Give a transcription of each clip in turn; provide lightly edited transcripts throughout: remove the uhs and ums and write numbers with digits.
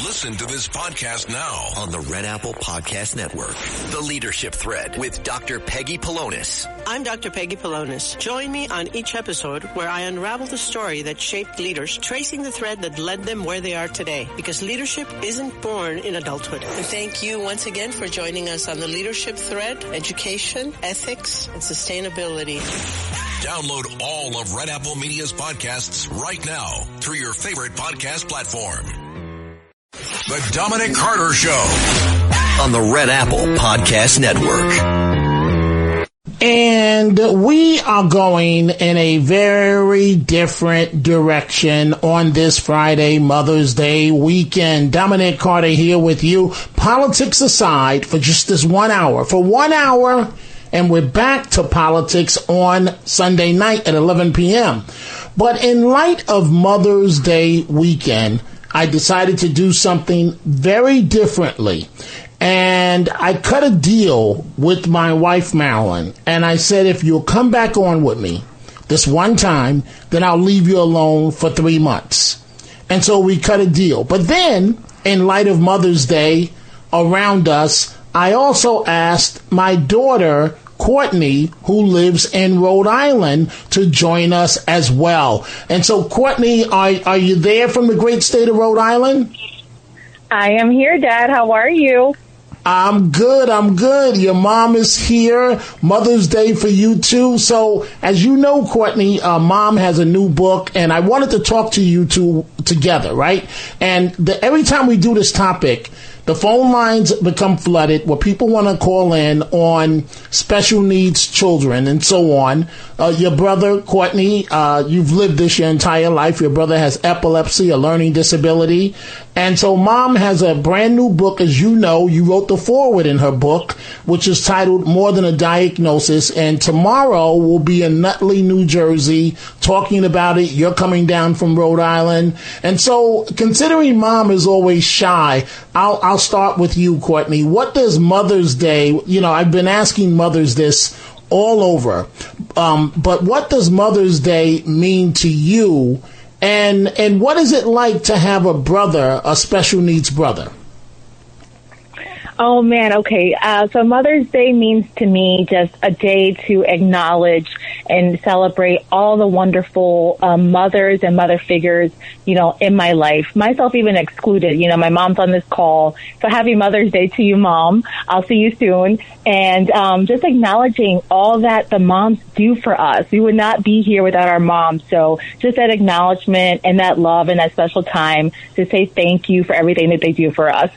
Listen to this podcast now on the Red Apple Podcast Network. The Leadership Thread with Dr. Peggy Polonis. I'm Dr. Peggy Polonis. Join me on each episode where I unravel the story that shaped leaders, tracing the thread that led them where they are today. Because leadership isn't born in adulthood. And thank you once again for joining us on the Leadership Thread, education, ethics, and sustainability. Download all of Red Apple Media's podcasts right now through your favorite podcast platform. The Dominic Carter Show on the Red Apple Podcast Network. And we are going in a very different direction on this Friday, Mother's Day weekend. Dominic Carter here with you. Politics aside, for just this 1 hour. For 1 hour, and we're back to politics on Sunday night at 11 p.m. But in light of Mother's Day weekend, I decided to do something very differently. And I cut a deal with my wife, Marilyn. And I said, if you'll come back on with me this one time, then I'll leave you alone for 3 months. And so we cut a deal. But then, in light of Mother's Day around us, I also asked my daughter, Courtney, who lives in Rhode Island, to join us as well. And so, Courtney, are you there from the great state of Rhode Island? I am here, Dad. How are you? I'm good. Your mom is here. Mother's Day for you, too. So, as you know, Courtney, Mom has a new book, and I wanted to talk to you two together, right? And every time we do this topic, the phone lines become flooded where people want to call in on special needs children and so on. Your brother, Courtney, you've lived this your entire life. Your brother has epilepsy, a learning disability. And so Mom has a brand new book, as you know. You wrote the foreword in her book, which is titled More Than a Diagnosis. And tomorrow we'll be in Nutley, New Jersey, talking about it. You're coming down from Rhode Island. And so, considering Mom is always shy, I'll start with you, Courtney. What does Mother's Day, I've been asking mothers this all over, but what does Mother's Day mean to you? And what is it like to have a brother, a special needs brother? Oh, man. Okay. So Mother's Day means to me just a day to acknowledge and celebrate all the wonderful mothers and mother figures, in my life, myself even excluded. My mom's on this call. So happy Mother's Day to you, Mom. I'll see you soon. And just acknowledging all that the moms do for us. We would not be here without our moms. So just that acknowledgement and that love and that special time to say thank you for everything that they do for us.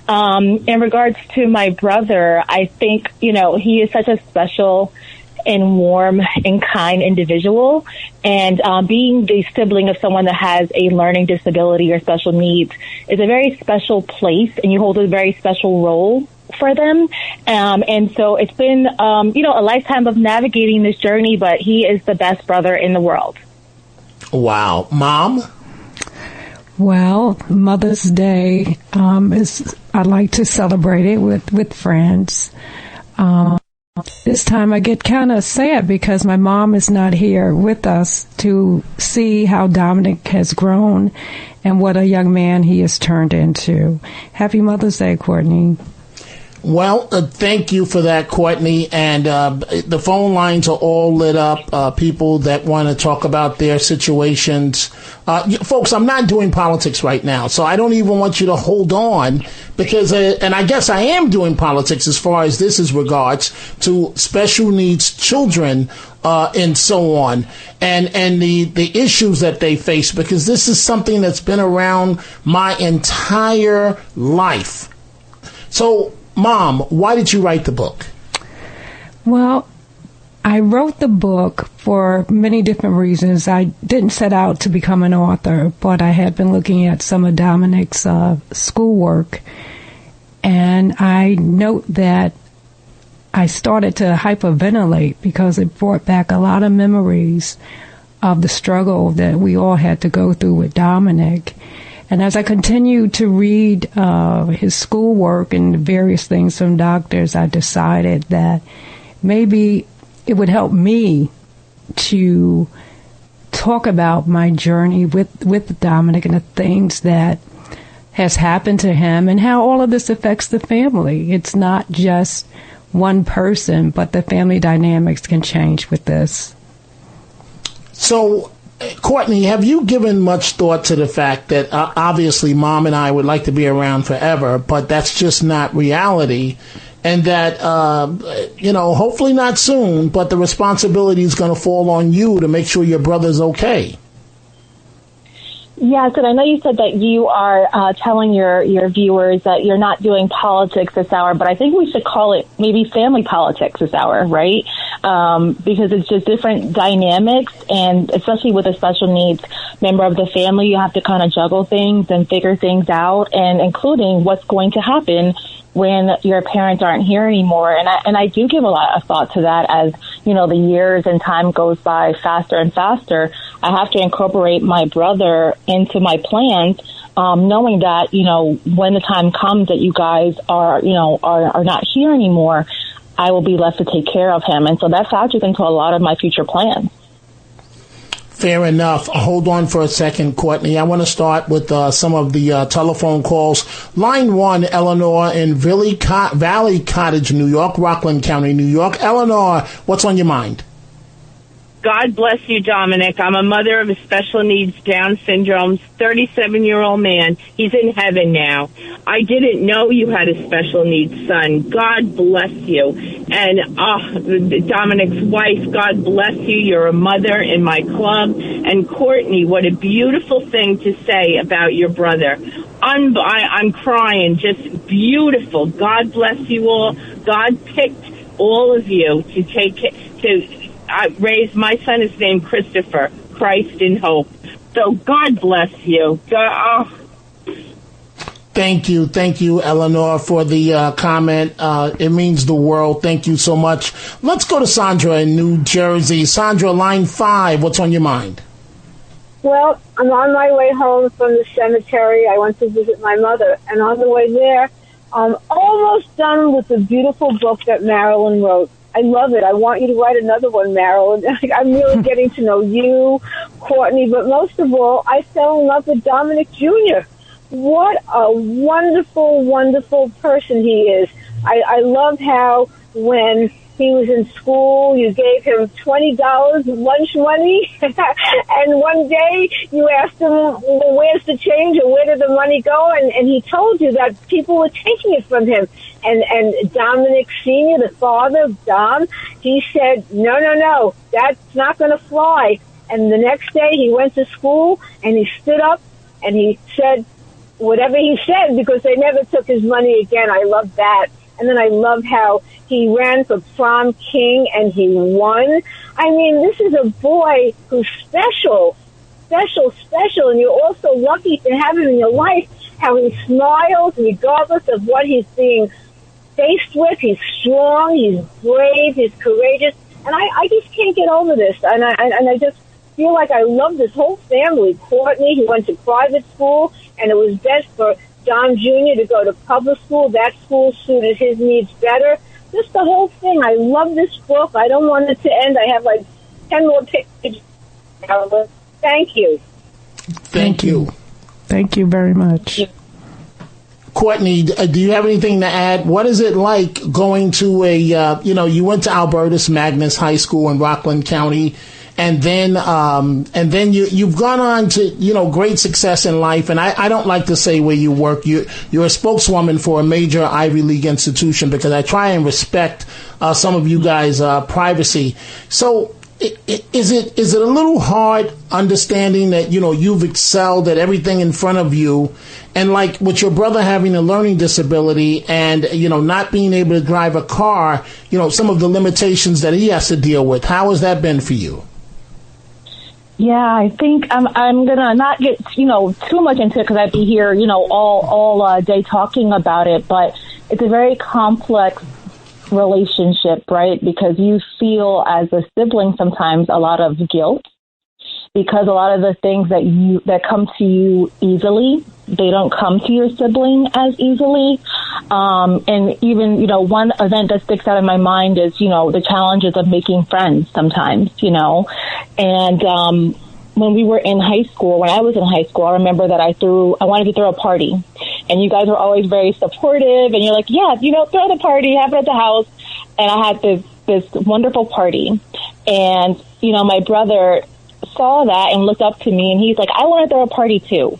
In regards to my brother, I think, he is such a special and warm and kind individual. And being the sibling of someone that has a learning disability or special needs is a very special place, and you hold a very special role for them. And so it's been, a lifetime of navigating this journey, but he is the best brother in the world. Wow. Mom? Well, Mother's Day I like to celebrate it with friends. This time I get kind of sad because my mom is not here with us to see how Dominic has grown and what a young man he has turned into. Happy Mother's Day, Courtney. Well, thank you for that, Courtney. And the phone lines are all lit up. People that want to talk about their situations. Folks, I'm not doing politics right now, so I don't even want you to hold on because, and I guess I am doing politics as far as this is regards to special needs children and so on, and the issues that they face, because this is something that's been around my entire life. So, Mom, why did you write the book? Well, I wrote the book for many different reasons. I didn't set out to become an author, but I had been looking at some of Dominic's schoolwork, and I note that I started to hyperventilate because it brought back a lot of memories of the struggle that we all had to go through with Dominic. And as I continued to read his schoolwork and various things from doctors, I decided that maybe it would help me to talk about my journey with Dominic and the things that has happened to him and how all of this affects the family. It's not just one person, but the family dynamics can change with this. So, Courtney, have you given much thought to the fact that obviously Mom and I would like to be around forever, but that's just not reality, and that, hopefully not soon, but the responsibility is going to fall on you to make sure your brother's okay? Yes, and I know you said that you are telling your viewers that you're not doing politics this hour, but I think we should call it maybe family politics this hour, right? Because it's just different dynamics, and especially with a special needs member of the family, you have to kind of juggle things and figure things out, and including what's going to happen when your parents aren't here anymore. And I do give a lot of thought to that as, the years and time goes by faster and faster. I have to incorporate my brother into my plans, knowing that, when the time comes that you guys are not here anymore, I will be left to take care of him. And so that factors into a lot of my future plans. Fair enough. Hold on for a second, Courtney. I want to start with some of the telephone calls. Line 1, Eleanor in Valley Cottage, New York, Rockland County, New York. Eleanor, what's on your mind? God bless you, Dominic. I'm a mother of a special needs Down syndrome, 37-year-old man. He's in heaven now. I didn't know you had a special needs son. God bless you. And Dominic's wife, God bless you. You're a mother in my club. And Courtney, what a beautiful thing to say about your brother. I'm crying. Just beautiful. God bless you all. God picked all of you to raised my son is named Christopher, Christ in Hope. So God bless you. Thank you, Eleanor, for the comment. It means the world. Thank you so much. Let's go to Sandra in New Jersey. Sandra, line 5, what's on your mind? Well, I'm on my way home from the cemetery. I went to visit my mother, and on the way there, I'm almost done with the beautiful book that Marilyn wrote. I love it. I want you to write another one, Marilyn. I'm really getting to know you, Courtney, but most of all, I fell in love with Dominic Jr. What a wonderful, wonderful person he is. I love how when he was in school, you gave him $20 lunch money, and one day you asked him, well, where's the change, or where did the money go? And he told you that people were taking it from him. And Dominic Sr., the father of Dom, he said, no, that's not going to fly. And the next day he went to school and he stood up and he said whatever he said, because they never took his money again. I love that. And then I love how he ran for prom king and he won. I mean, this is a boy who's special, and you're also lucky to have him in your life, how he smiles regardless of what he's being faced with. He's strong, he's brave, he's courageous, and I just can't get over this. And I just feel like I love this whole family. Courtney, he went to private school, and it was best for Dom Jr. to go to public school. That school suited his needs better. Just the whole thing. I love this book. I don't want it to end. I have like 10 more pages. Thank you. Thank you. Thank you very much. Courtney, do you have anything to add? What is it like going to you went to Albertus Magnus High School in Rockland County, and then you've gone on to, great success in life. And I don't like to say where you work. You're a spokeswoman for a major Ivy League institution, because I try and respect some of you guys' privacy. So is it a little hard understanding that, you've excelled at everything in front of you, and like with your brother having a learning disability and, not being able to drive a car, some of the limitations that he has to deal with? How has that been for you? Yeah, I think I'm gonna not get too much into it, because I'd be here all day talking about it. But it's a very complex relationship, right? Because you feel as a sibling sometimes a lot of guilt, because a lot of the things that come to you easily, they don't come to your sibling as easily. And even, one event that sticks out in my mind is, the challenges of making friends sometimes, and when we were in high school, when I was in high school, I remember that I wanted to throw a party. And you guys were always very supportive, and you're like, yeah, throw the party, have it at the house. And I had this wonderful party. And, my brother saw that and looked up to me, and he's like, I want to throw a party too.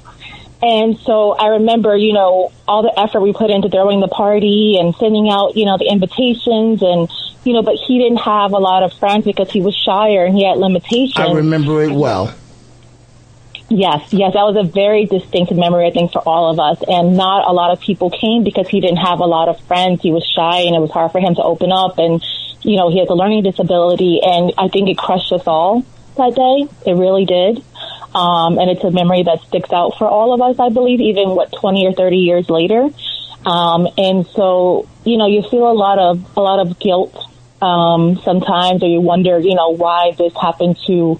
And so I remember, all the effort we put into throwing the party and sending out, the invitations, and, but he didn't have a lot of friends because he was shyer and he had limitations. I remember it well. Yes, that was a very distinct memory, I think, for all of us. And not a lot of people came because he didn't have a lot of friends. He was shy, and it was hard for him to open up. And, he has a learning disability, and I think it crushed us all that day. It really did. And it's a memory that sticks out for all of us, I believe, even 20 or 30 years later. And so, you feel a lot of guilt sometimes, or you wonder, why this happened to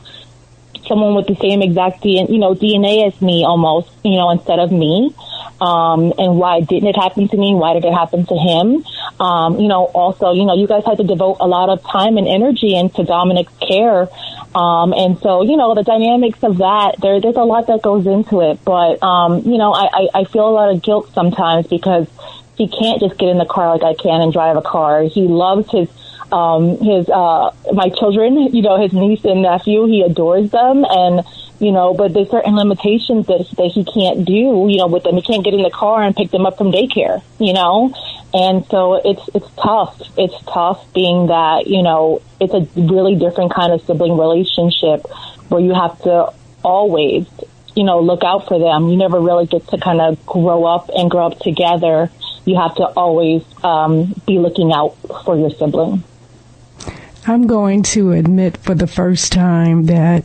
someone with the same exact DNA as me almost, instead of me. And why didn't it happen to me? Why did it happen to him? Also, you guys had to devote a lot of time and energy into Dominic's care. And so, the dynamics of that, there's a lot that goes into it. But, I feel a lot of guilt sometimes because he can't just get in the car like I can and drive a car. He loves my children, his niece and nephew. He adores them, and but there's certain limitations that he can't do, with them. He can't get in the car and pick them up from daycare, and so it's tough. It's tough being that, it's a really different kind of sibling relationship where you have to always, look out for them. You never really get to kind of grow up together. You have to always be looking out for your sibling. I'm going to admit for the first time that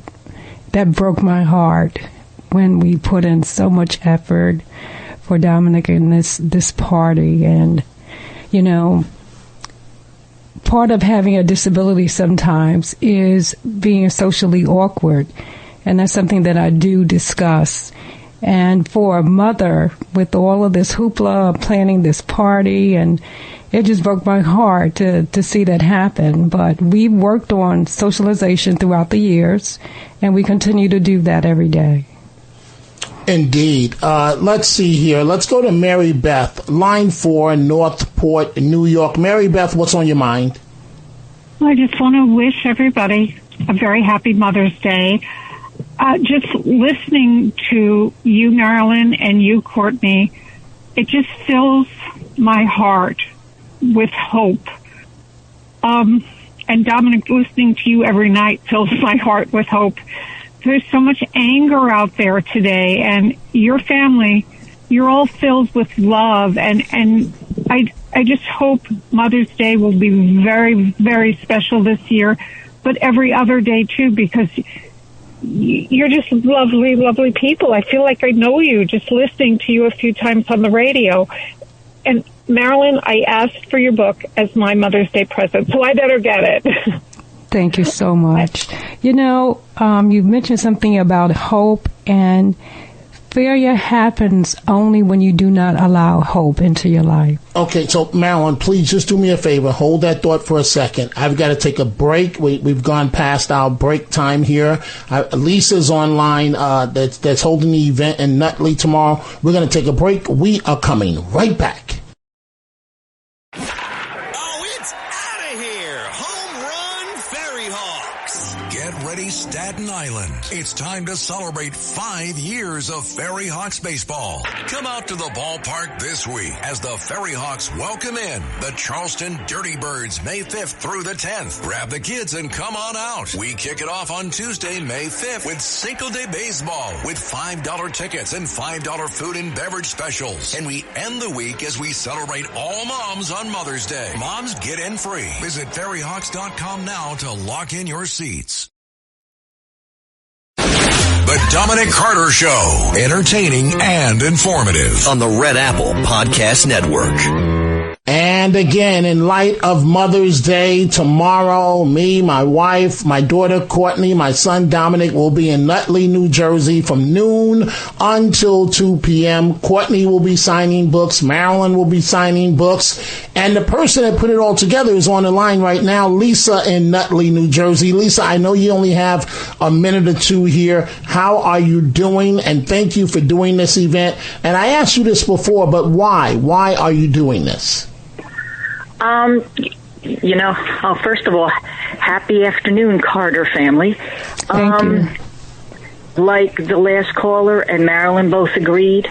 broke my heart when we put in so much effort for Dominic and this party. And, part of having a disability sometimes is being socially awkward. And that's something that I do discuss. And for a mother, with all of this hoopla, planning this party, and it just broke my heart to see that happen. But we worked on socialization throughout the years, and we continue to do that every day. Indeed. Let's see here. Let's go to Mary Beth, line 4, Northport, New York. Mary Beth, what's on your mind? I just want to wish everybody a very happy Mother's Day. Just listening to you, Marilyn, and you, Courtney, it just fills my heart with hope. And Dominic, listening to you every night fills my heart with hope. There's so much anger out there today, and your family, you're all filled with love, and I just hope Mother's Day will be very, very special this year, but every other day too, because you're just lovely, lovely people. I feel like I know you just listening to you a few times on the radio. And Marilyn, I asked for your book as my Mother's Day present, so I better get it. Thank you so much. You mentioned something about hope, and failure happens only when you do not allow hope into your life. Okay, so Marilyn, please just do me a favor. Hold that thought for a second. I've got to take a break. We've gone past our break time here. Lisa's online that's holding the event in Nutley tomorrow. We're going to take a break. We are coming right back. Staten Island. It's time to celebrate 5 years of Ferry Hawks baseball. Come out to the ballpark this week as the Ferry Hawks welcome in the Charleston Dirty Birds May 5th through the 10th. Grab the kids and come on out. We kick it off on Tuesday, May 5th with Cinco de Baseball with $5 tickets and $5 food and beverage specials. And we end the week as we celebrate all moms on Mother's Day. Moms get in free. Visit ferryhawks.com now to lock in your seats. The Dominic Carter Show. Entertaining and informative. On the Red Apple Podcast Network. And again, in light of Mother's Day, tomorrow, me, my wife, my daughter, Courtney, my son, Dominic, will be in Nutley, New Jersey from noon until 2 p.m. Courtney will be signing books. Marilyn will be signing books. And the person that put it all together is on the line right now, Lisa in Nutley, New Jersey. Lisa, I know you only have a minute or two here. How are you doing? And thank you for doing this event. And I asked you this before, but why? Why are you doing this? First of all, happy afternoon, Carter family. Thank you. Like the last caller and Marilyn both agreed,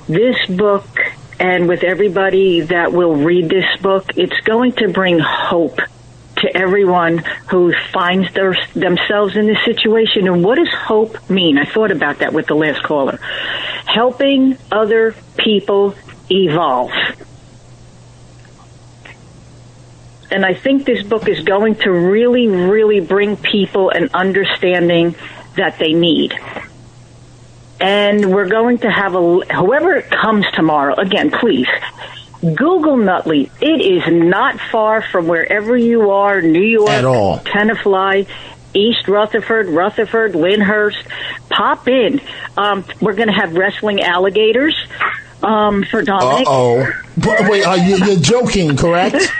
this book, and with everybody that will read this book, it's going to bring hope to everyone who finds themselves in this situation. And what does hope mean? I thought about that with the last caller. Helping other people evolve. And I think this book is going to really, really bring people an understanding that they need. And we're going to have whoever comes tomorrow, again, please, Google Nutley. It is not far from wherever you are, New York, at all. Tenafly, East Rutherford, Lyndhurst. Pop in. We're going to have wrestling alligators for Dominic. Uh-oh. Wait, you're joking, correct?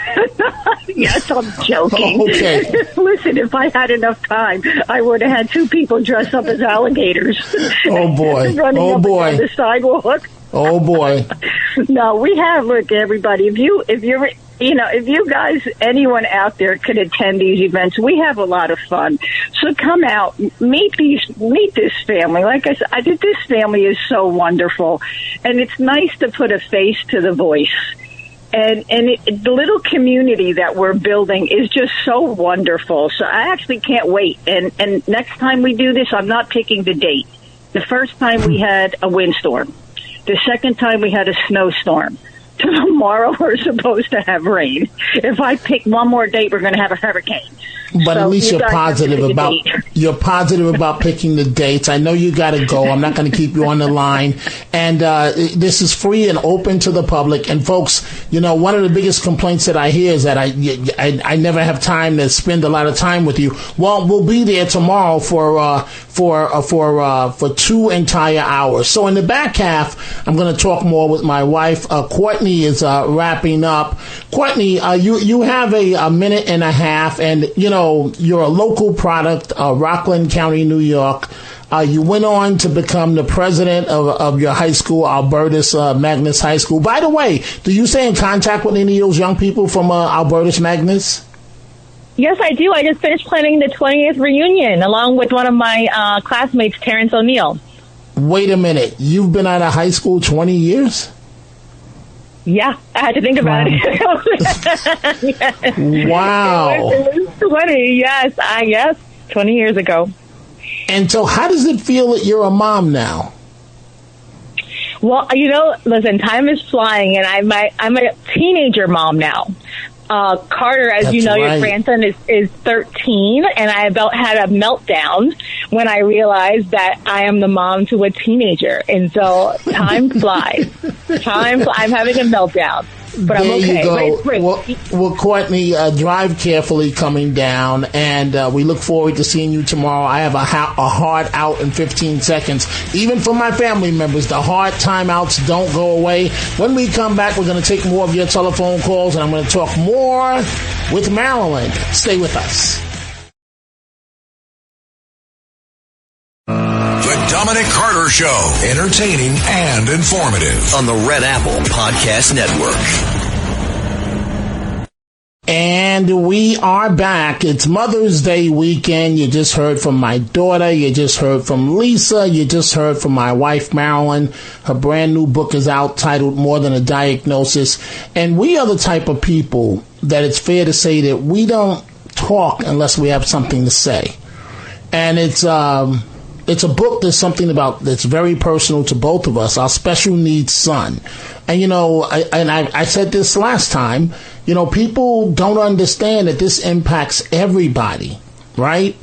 Yes, I'm joking. Okay. Listen, if I had enough time, I would have had two people dressed up as alligators. Oh, boy. Running Oh, up boy. and down the sidewalk. Oh, boy. No, we have, look, everybody, if you guys, anyone out there could attend these events, we have a lot of fun. So come out, meet this family. Like I said, this family is so wonderful. And it's nice to put a face to the voice. And the little community that we're building is just so wonderful. So I actually can't wait. And next time we do this, I'm not picking the date. The first time we had a windstorm. The second time we had a snowstorm. Tomorrow we're supposed to have rain. If I pick one more date, we're going to have a hurricane. But So at least you you're guys have to positive pick a about picking the dates. I know you got to go. I'm not going to keep you on the line. And this is free and open to the public. And folks, one of the biggest complaints that I hear is that I never have time to spend a lot of time with you. Well, we'll be there tomorrow for 2 entire hours. So in the back half, I'm going to talk more with my wife. Courtney is wrapping up. Courtney, you have a minute and a half, and you're a local product, Rockland County, New York. You went on to become the president of your high school, Albertus Magnus High School. By the way, do you stay in contact with any of those young people from Albertus Magnus? Yes, I do. I just finished planning the 20th reunion along with one of my classmates, Terrence O'Neill. Wait a minute. You've been out of high school 20 years? Yeah, I had to think about it. Wow. It was 20, yes. Yes, 20 years ago. And so how does it feel that you're a mom now? Well, listen, time is flying, and I'm a teenager mom now. Carter, as you know, your grandson is 13, and I about had a meltdown when I realized that I am the mom to a teenager. And so time flies. I'm having a meltdown. But I'm okay. You go. Well, Courtney, drive carefully coming down, and we look forward to seeing you tomorrow. I have a hard out in 15 seconds. Even for my family members, the hard timeouts don't go away. When we come back, we're going to take more of your telephone calls, and I'm going to talk more with Marilyn. Stay with us. The Dominic Carter Show. Entertaining and informative. On the Red Apple Podcast Network. And we are back. It's Mother's Day weekend. You just heard from my daughter. You just heard from Lisa. You just heard from my wife, Marilyn. Her brand new book is out titled More Than a Diagnosis. And we are the type of people that it's fair to say that we don't talk unless we have something to say. And it's a book that's very personal to both of us, our special needs son. And, I said this last time, people don't understand that this impacts everybody, right?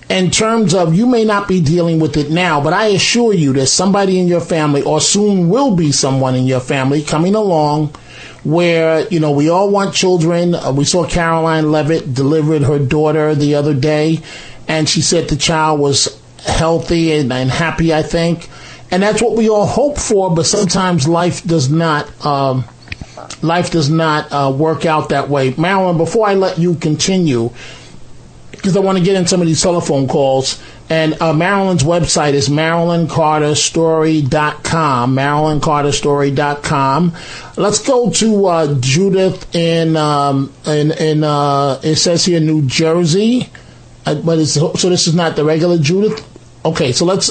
in terms of, you may not be dealing with it now, but I assure you there's somebody in your family, or soon will be someone in your family coming along, where, you know, we all want children. We saw Caroline Levitt delivered her daughter the other day, and she said the child was healthy and happy, I think. And that's what we all hope for, but sometimes life does not work out that way. Marilyn, before I let you continue, because I want to get in some of these telephone calls, and Marilyn's website is MarilynCarterStory.com, MarilynCarterStory.com. Let's go to Judith in it says here New Jersey, but so this is not the regular Judith. Okay, so let's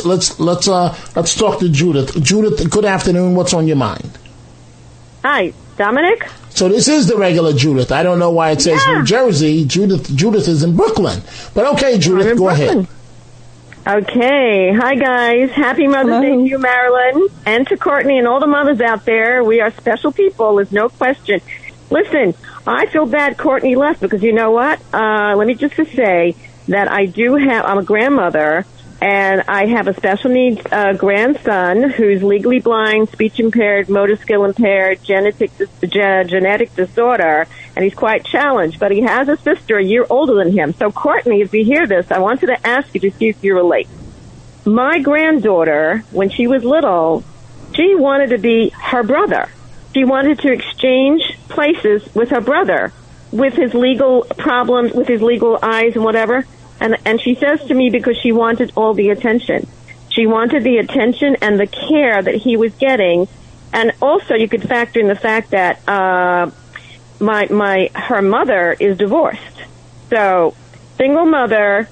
talk to Judith. Judith, good afternoon. What's on your mind? Hi, Dominic. So this is the regular Judith. I don't know why it says New Jersey. Judith is in Brooklyn. But okay, Judith, go ahead. Okay. Hi, guys. Happy Mother's Day to you, Marilyn, and to Courtney and all the mothers out there. We are special people. There's no question. Listen, I feel bad Courtney left because you know what? Let me just say that I'm a grandmother, and I have a special needs grandson who's legally blind, speech impaired, motor skill impaired, genetic disorder, and he's quite challenged. But he has a sister a year older than him. So, Courtney, if you hear this, I wanted to ask you to see if you relate. My granddaughter, when she was little, she wanted to be her brother. She wanted to exchange places with her brother, with his legal problems, with his legal eyes and whatever. And she says to me, because she wanted all the attention. She wanted the attention and the care that he was getting. And also you could factor in the fact that her mother is divorced. So single mother,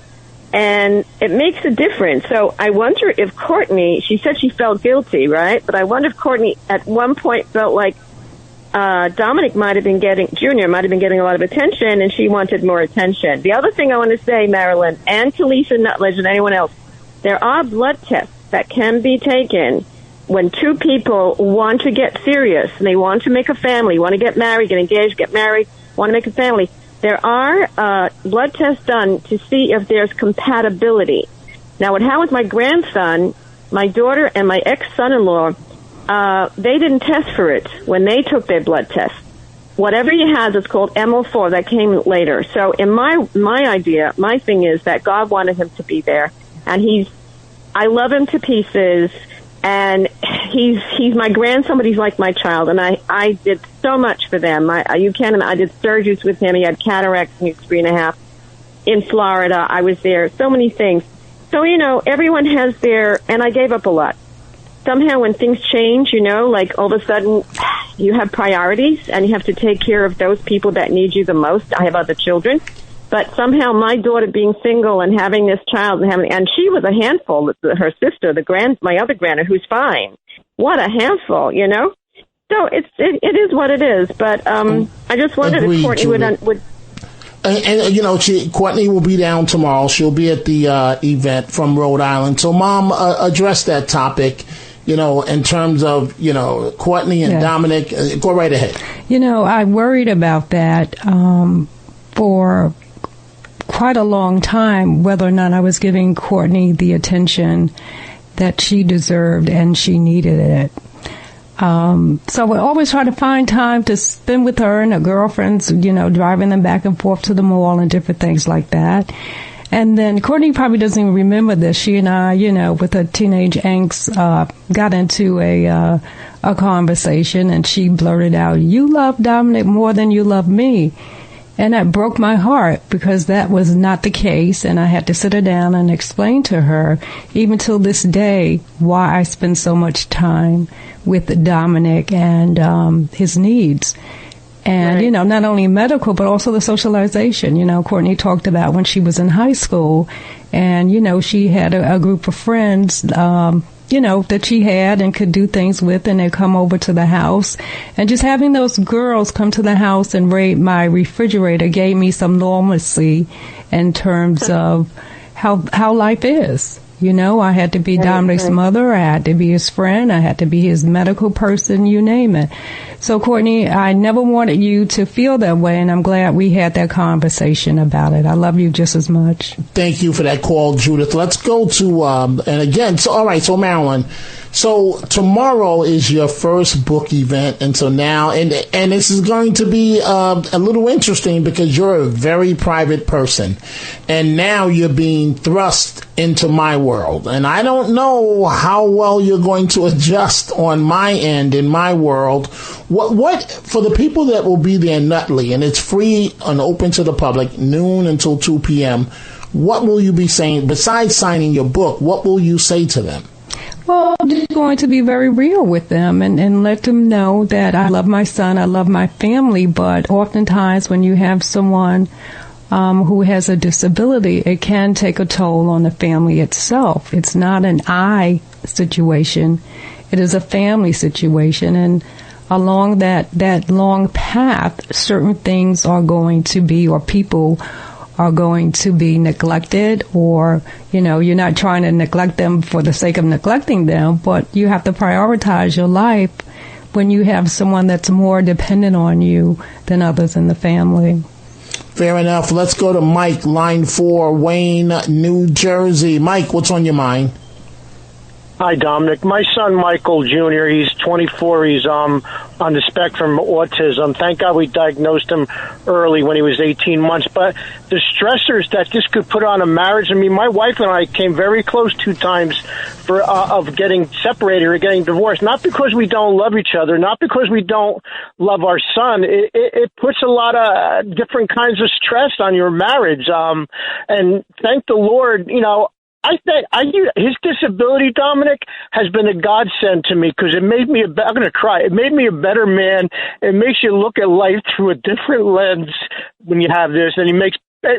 and it makes a difference. So I wonder if Courtney, she said she felt guilty, right? But I wonder if Courtney at one point felt like Dominic Jr. might have been getting a lot of attention, and she wanted more attention. The other thing I want to say, Marilyn, and to Lisa Nutledge and anyone else, there are blood tests that can be taken when two people want to get serious and they want to make a family, want to get married, get engaged, get married, want to make a family. There are blood tests done to see if there's compatibility. Now, what happened with my grandson, my daughter, and my ex-son-in-law, they didn't test for it when they took their blood test. Whatever he has is called ML4. That came later. So in my idea, my thing is that God wanted him to be there, and I love him to pieces, and he's my grandson, but he's like my child, and I did so much for them. I did surgeries with him. He had cataracts when he was 3.5 in Florida. I was there. So many things. So, you know, everyone has and I gave up a lot. Somehow when things change, you know, like all of a sudden you have priorities and you have to take care of those people that need you the most. I have other children. But somehow my daughter being single and having this child and she was a handful, her sister, my other granddaughter, who's fine. What a handful, you know? So it is what it is. But I just wondered if Courtney would And you know, Courtney will be down tomorrow. She'll be at the event from Rhode Island. So, Mom, address that topic, you know, in terms of, you know, Courtney and Dominic. Go right ahead. You know, I worried about that for quite a long time, whether or not I was giving Courtney the attention that she deserved and she needed it. So we always try to find time to spend with her and her girlfriends, you know, driving them back and forth to the mall and different things like that. And then Courtney probably doesn't even remember this. She and I, you know, with her teenage angst, got into a conversation, and she blurted out, "You love Dominic more than you love me." And that broke my heart, because that was not the case. And I had to sit her down and explain to her, even till this day, why I spend so much time with Dominic and his needs. And, you know, not only medical, but also the socialization. You know, Courtney talked about when she was in high school, and, you know, she had a group of friends, you know, that she had and could do things with, and they'd come over to the house. And just having those girls come to the house and raid my refrigerator gave me some normalcy in terms of how life is. You know, I had to be Dominic's mother. I had to be his friend. I had to be his medical person, you name it. So, Courtney, I never wanted you to feel that way, and I'm glad we had that conversation about it. I love you just as much. Thank you for that call, Judith. Let's go to, and again, so, all right, so Marilyn, so tomorrow is your first book event, and so now, and this is going to be a little interesting because you're a very private person, and now you're being thrust into my world, and I don't know how well you're going to adjust on my end in my world. What for the people that will be there in Nutley, and it's free and open to the public, noon until 2 p.m., what will you be saying besides signing your book? What will you say to them? Well, I'm just going to be very real with them and let them know that I love my son, I love my family, but oftentimes when you have someone who has a disability, it can take a toll on the family itself. It's not an I situation. It is a family situation. And along that long path, certain things are going to be, or people are going to be neglected, or, you're not trying to neglect them for the sake of neglecting them, but you have to prioritize your life when you have someone that's more dependent on you than others in the family. Fair enough. Let's go to Mike, line 4, Wayne, New Jersey. Mike, what's on your mind? Hi, Dominic. My son, Michael Jr., he's 24. He's on the spectrum of autism. Thank God we diagnosed him early when he was 18 months. But the stressors that this could put on a marriage, my wife and I came very close 2 times of getting separated or getting divorced, not because we don't love each other, not because we don't love our son. It puts a lot of different kinds of stress on your marriage. And thank the Lord, I think his disability, Dominic, has been a godsend to me because it made me I'm going to cry. It made me a better man. It makes you look at life through a different lens when you have this, and it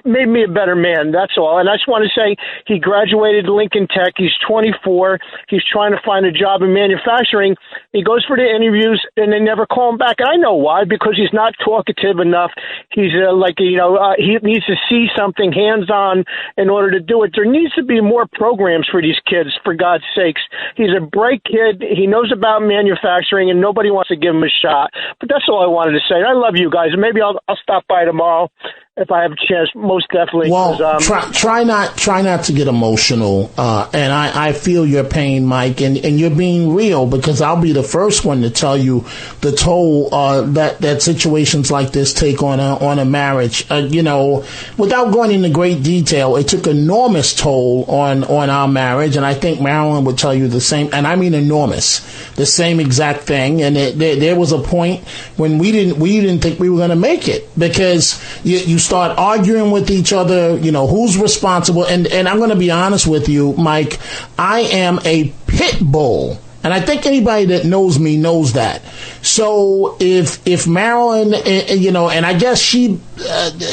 made me a better man. That's all. And I just want to say he graduated Lincoln Tech. He's 24. He's trying to find a job in manufacturing. He goes for the interviews, and they never call him back. And I know why, because he's not talkative enough. He's he needs to see something hands-on in order to do it. There needs to be more programs for these kids, for God's sakes. He's a bright kid. He knows about manufacturing, and nobody wants to give him a shot. But that's all I wanted to say. I love you guys. Maybe I'll stop by tomorrow if I have a chance, most definitely. Well, try not to get emotional, and I feel your pain, Mike, and you're being real, because I'll be the first one to tell you the toll that situations like this take on a marriage. Without going into great detail, it took enormous toll on our marriage, and I think Marilyn would tell you the same, and I mean enormous, the same exact thing. And there was a point when we didn't think we were going to make it, because you start arguing with each other, who's responsible. And I'm going to be honest with you, Mike, I am a pit bull. And I think anybody that knows me knows that. So if Marilyn, and I guess she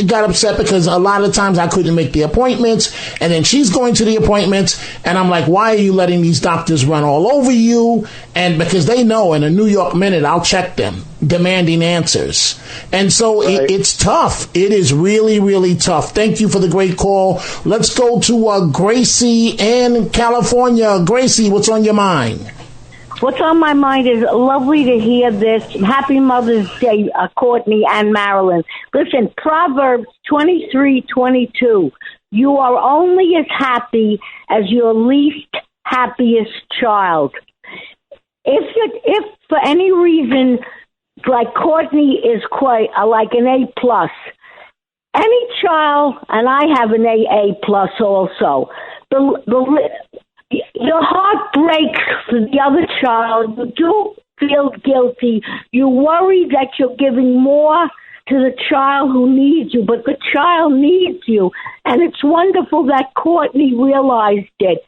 got upset because a lot of times I couldn't make the appointments, and then she's going to the appointments, and I'm like, why are you letting these doctors run all over you? And because they know in a New York Minute, I'll check them, demanding answers. And so it's tough. It is really, really tough. Thank you for the great call. Let's go to Gracie in California. Gracie, what's on your mind? What's on my mind is lovely to hear this. Happy Mother's Day, Courtney and Marilyn. Listen, Proverbs 23:22. You are only as happy as your least happiest child. If for any reason, like Courtney is quite like an A+, any child, and I have an A+ also, your heart breaks for the other child. You do feel guilty. You worry that you're giving more to the child who needs you, but the child needs you. And it's wonderful that Courtney realized it.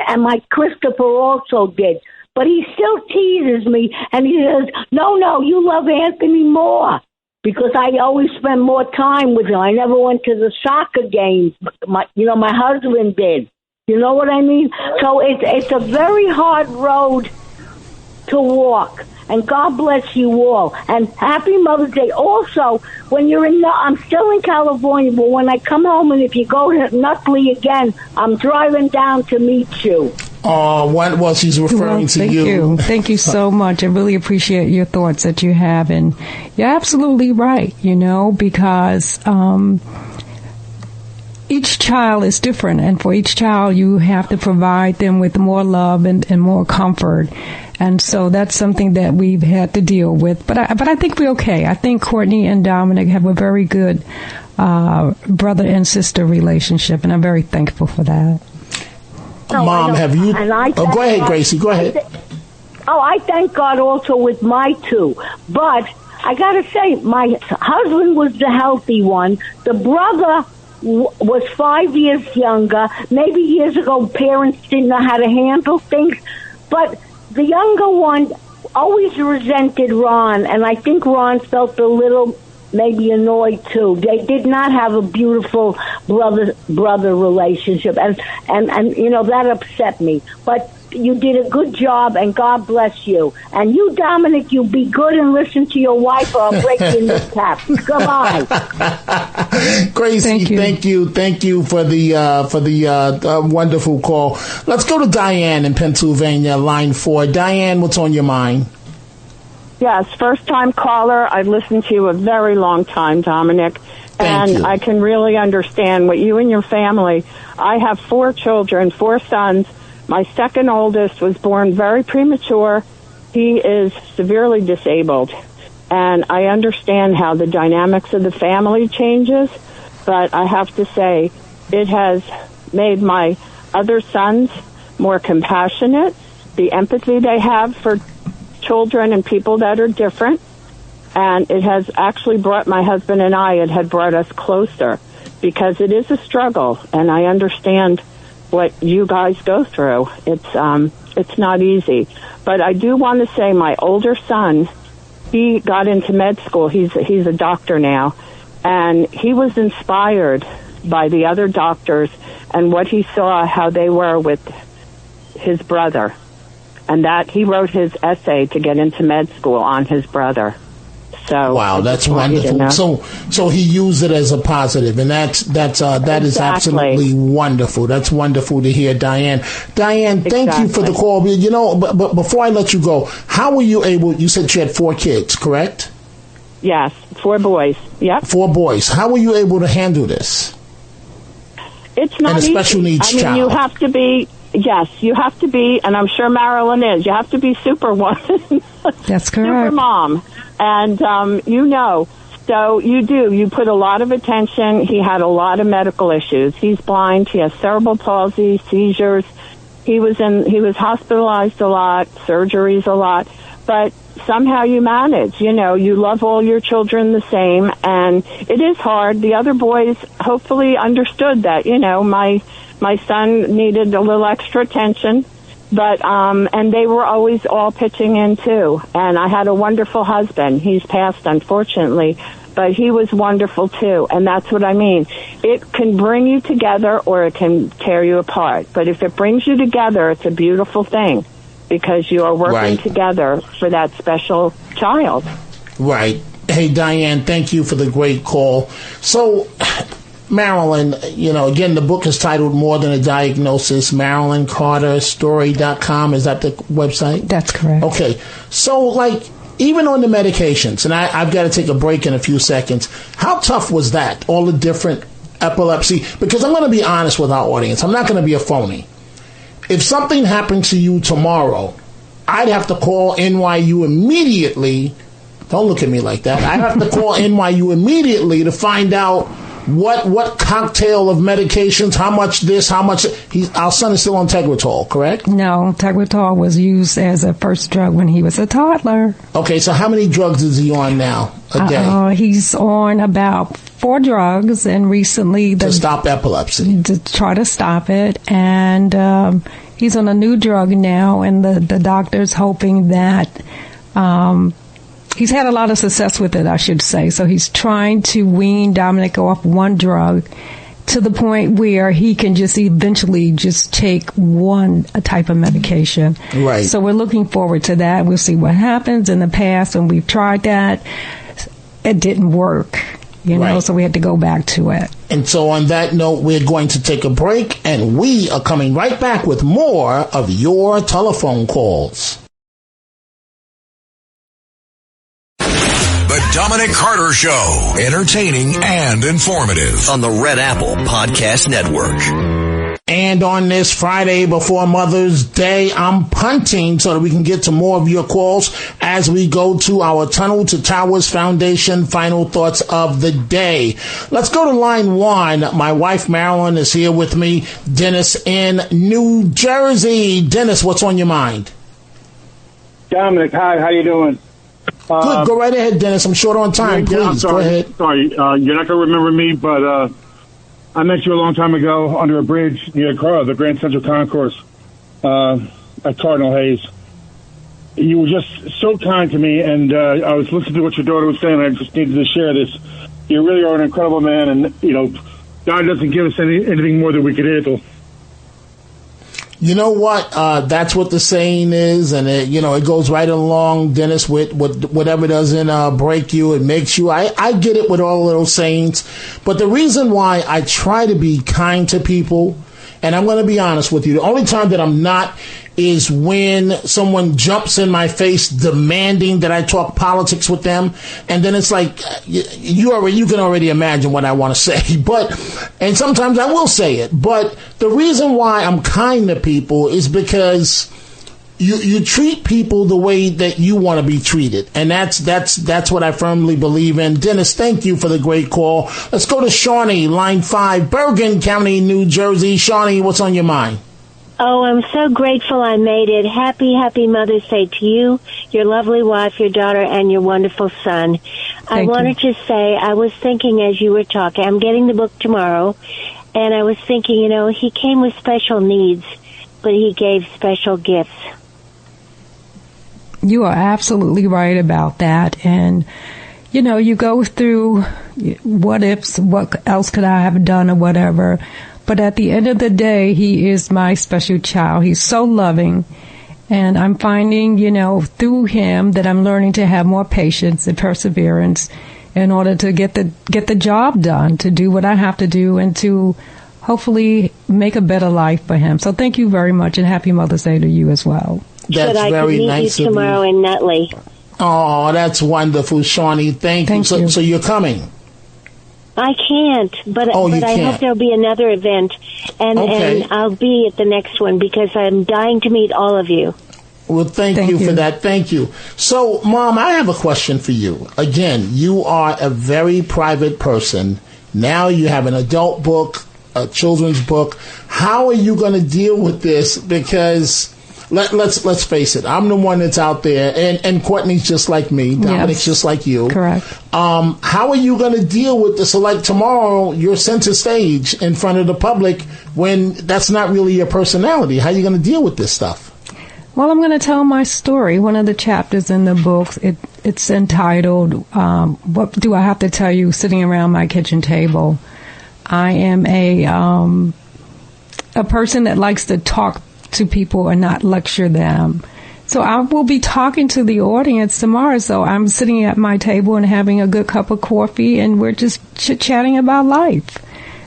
And my Christopher also did. But he still teases me, and he says, no, you love Anthony more. Because I always spend more time with him. I never went to the soccer games. My husband did. You know what I mean? So it's a very hard road to walk. And God bless you all. And happy Mother's Day. Also, when you're I'm still in California, but when I come home, and if you go to Nutley again, I'm driving down to meet you. What was she's referring to you? Thank you so much. I really appreciate your thoughts that you have. And you're absolutely right, because each child is different. And for each child, you have to provide them with more love and more comfort. And so that's something that we've had to deal with. But I think we're okay. I think Courtney and Dominic have a very good brother and sister relationship, and I'm very thankful for that. Mom, have you... go ahead, Gracie. Go ahead. I thank God also with my two. But I got to say, my husband was the healthy one. The brother was 5 years younger. Maybe years ago, parents didn't know how to handle things. But the younger one always resented Ron, and I think Ron felt a little maybe annoyed too. They did not have a beautiful brother relationship, and that upset me. But you did a good job, and God bless you. And you, Dominic, you be good and listen to your wife, or I'll break you in the tap. Goodbye. Gracie, thank you for the wonderful call. Let's go to Diane in Pennsylvania, line 4. Diane, what's on your mind? Yes, first-time caller. I've listened to you a very long time, Dominic, and I can really understand what you and your family. I have 4 children, 4 sons. My second oldest was born very premature. He is severely disabled, and I understand how the dynamics of the family changes, but I have to say it has made my other sons more compassionate, the empathy they have for children and people that are different, and it has actually brought my husband and I, it had brought us closer, because it is a struggle, and I understand what you guys go through. It's not easy. But I do want to say my older son, he got into med school. He's a doctor now, and he was inspired by the other doctors and what he saw, how they were with his brother. And that he wrote his essay to get into med school on his brother. So wow, that's wonderful. So he used it as a positive, and that is absolutely wonderful. That's wonderful to hear, Diane. Diane, thank you for the call. But before I let you go, how were you able? You said you had 4 kids, correct? Yes, 4 boys. Yep, 4 boys. How were you able to handle this? It's not easy. Special needs child. You have to be. Yes, you have to be, and I'm sure Marilyn is. You have to be Superwoman. That's correct. Super mom. And, so you do. You put a lot of attention. He had a lot of medical issues. He's blind. He has cerebral palsy, seizures. He was hospitalized a lot, surgeries a lot. But somehow you manage. You love all your children the same, and it is hard. The other boys hopefully understood that, my son needed a little extra attention, but and they were always all pitching in too. And I had a wonderful husband. He's passed, unfortunately, but he was wonderful too. And that's what I mean. It can bring you together or it can tear you apart. But if it brings you together, it's a beautiful thing, because you are working together for that special child. Right. Hey, Diane, thank you for the great call. So, Marilyn, again, the book is titled More Than a Diagnosis. Marilyn Carter Story.com. Is that the website? That's correct. Okay. So, even on the medications, and I've got to take a break in a few seconds, how tough was that? All the different epilepsy? Because I'm going to be honest with our audience. I'm not going to be a phony. If something happened to you tomorrow, I'd have to call NYU immediately. Don't look at me like that. I'd have to call NYU immediately to find out what cocktail of medications, how much this, how much... Our son is still on Tegretol, correct? No, Tegretol was used as a first drug when he was a toddler. Okay, so how many drugs is he on now a day? He's on about 4 drugs, and recently... to stop epilepsy. To try to stop it, and he's on a new drug now, and the doctor's hoping that... he's had a lot of success with it, I should say. So he's trying to wean Dominic off one drug to the point where he can just eventually just take one type of medication. Right. So we're looking forward to that. We'll see what happens. In the past, when we've tried that, it didn't work. Right. So we had to go back to it. And so on that note, we're going to take a break, and we are coming right back with more of your telephone calls. The Dominic Carter Show, entertaining and informative on the Red Apple Podcast Network. And on this Friday before Mother's Day, I'm punting so that we can get to more of your calls as we go to our Tunnel to Towers Foundation final thoughts of the day. Let's go to line one. My wife, Marilyn, is here with me. Dennis in New Jersey. Dennis, what's on your mind? Dominic, hi. How you doing? Good. Go right ahead, Dennis. I'm short on time. Please, I'm sorry. Go ahead. Sorry. You're not going to remember me, but I met you a long time ago under a bridge near the Grand Central Concourse at Cardinal Hayes. You were just so kind to me, and I was listening to what your daughter was saying. I just needed to share this. You really are an incredible man, and, God doesn't give us anything more than we could handle. You know what? That's what the saying is, and it goes right along, Dennis, with whatever doesn't break you, it makes you. I get it with all of those sayings, but the reason why I try to be kind to people, and I'm going to be honest with you, the only time that I'm not is when someone jumps in my face demanding that I talk politics with them, and then it's like you can already imagine what I want to say. And sometimes I will say it. But the reason why I'm kind to people is because you treat people the way that you want to be treated, and that's what I firmly believe in. Dennis, thank you for the great call. Let's go to Shawnee, line 5, Bergen County, New Jersey. Shawnee, what's on your mind? Oh, I'm so grateful I made it. Happy Mother's Day to you, your lovely wife, your daughter, and your wonderful son. I wanted to say, I was thinking as you were talking, I'm getting the book tomorrow, and I was thinking, he came with special needs, but he gave special gifts. You are absolutely right about that. And, you go through what ifs, what else could I have done or whatever. But at the end of the day, he is my special child. He's so loving. And I'm finding, through him that I'm learning to have more patience and perseverance in order to get the job done, to do what I have to do, and to hopefully make a better life for him. So thank you very much, and happy Mother's Day to you as well. That's very nice of you. I can meet you tomorrow in Nutley. Oh, that's wonderful, Shawnee. Thank you. So you're coming? I can't, but I hope there'll be another event, and I'll be at the next one because I'm dying to meet all of you. Well, thank you for that. Thank you. So, Mom, I have a question for you. Again, you are a very private person. Now you have an adult book, a children's book. How are you going to deal with this? Because let's face it, I'm the one that's out there, and Courtney's just like me, Dominic's just like you. Correct. How are you going to deal with this? So, like tomorrow, you're center stage in front of the public when that's not really your personality. How are you going to deal with this stuff? Well, I'm going to tell my story. One of the chapters in the book, it's entitled, What Do I Have to Tell You Sitting Around My Kitchen Table? I am a person that likes to talk to people and not lecture them. So I will be talking to the audience tomorrow. So I'm sitting at my table and having a good cup of coffee, and we're just chit-chatting about life.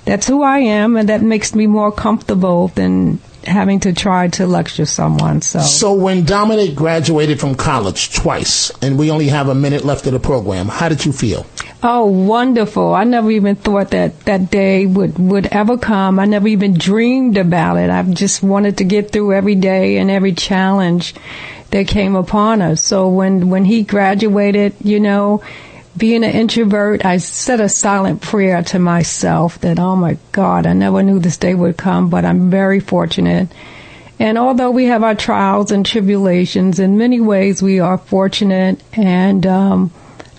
That's who I am, and that makes me more comfortable than having to try to lecture someone. So when Dominic graduated from college twice, and we only have a minute left of the program, how did you feel? Oh, wonderful. I never even thought that day would ever come. I never even dreamed about it. I just wanted to get through every day and every challenge that came upon us. So when he graduated, being an introvert, I said a silent prayer to myself that, oh my God, I never knew this day would come, but I'm very fortunate. And although we have our trials and tribulations, in many ways we are fortunate, and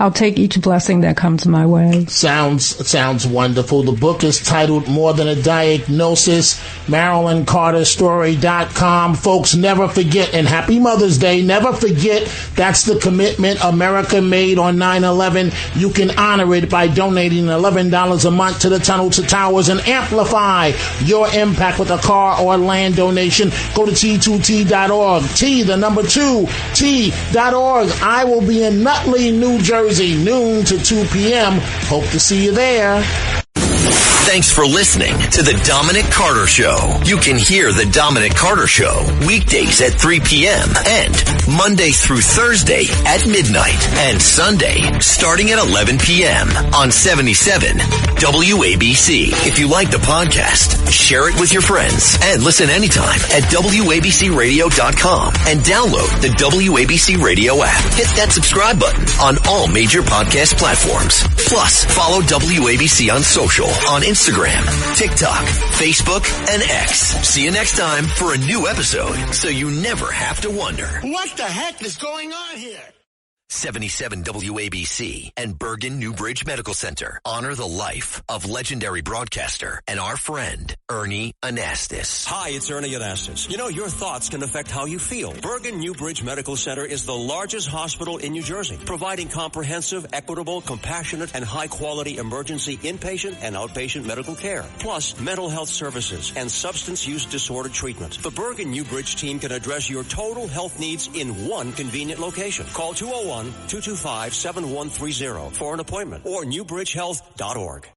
I'll take each blessing that comes my way. Sounds wonderful. The book is titled More Than a Diagnosis, MarilynCarterStory.com. Folks, never forget, and happy Mother's Day, never forget, that's the commitment America made on 9/11. You can honor it by donating $11 a month to the Tunnel to Towers and amplify your impact with a car or land donation. Go to T2T.org. T2T.org. I will be in Nutley, New Jersey, Thursday, noon to 2 p.m. Hope to see you there. Thanks for listening to The Dominic Carter Show. You can hear The Dominic Carter Show weekdays at 3 p.m. and Monday through Thursday at midnight and Sunday starting at 11 p.m. on 77 WABC. If you like the podcast, share it with your friends and listen anytime at WABCRadio.com and download the WABC Radio app. Hit that subscribe button on all major podcast platforms. Plus, follow WABC on social on Instagram, TikTok, Facebook, and X. See you next time for a new episode so you never have to wonder. What the heck is going on here? 77 WABC and Bergen Newbridge Medical Center honor the life of legendary broadcaster and our friend, Ernie Anastas. Hi, it's Ernie Anastas. You know, your thoughts can affect how you feel. Bergen Newbridge Medical Center is the largest hospital in New Jersey, providing comprehensive, equitable, compassionate, and high-quality emergency inpatient and outpatient medical care, plus mental health services and substance use disorder treatment. The Bergen Newbridge team can address your total health needs in one convenient location. Call 201-225-7130 for an appointment or newbridgehealth.org.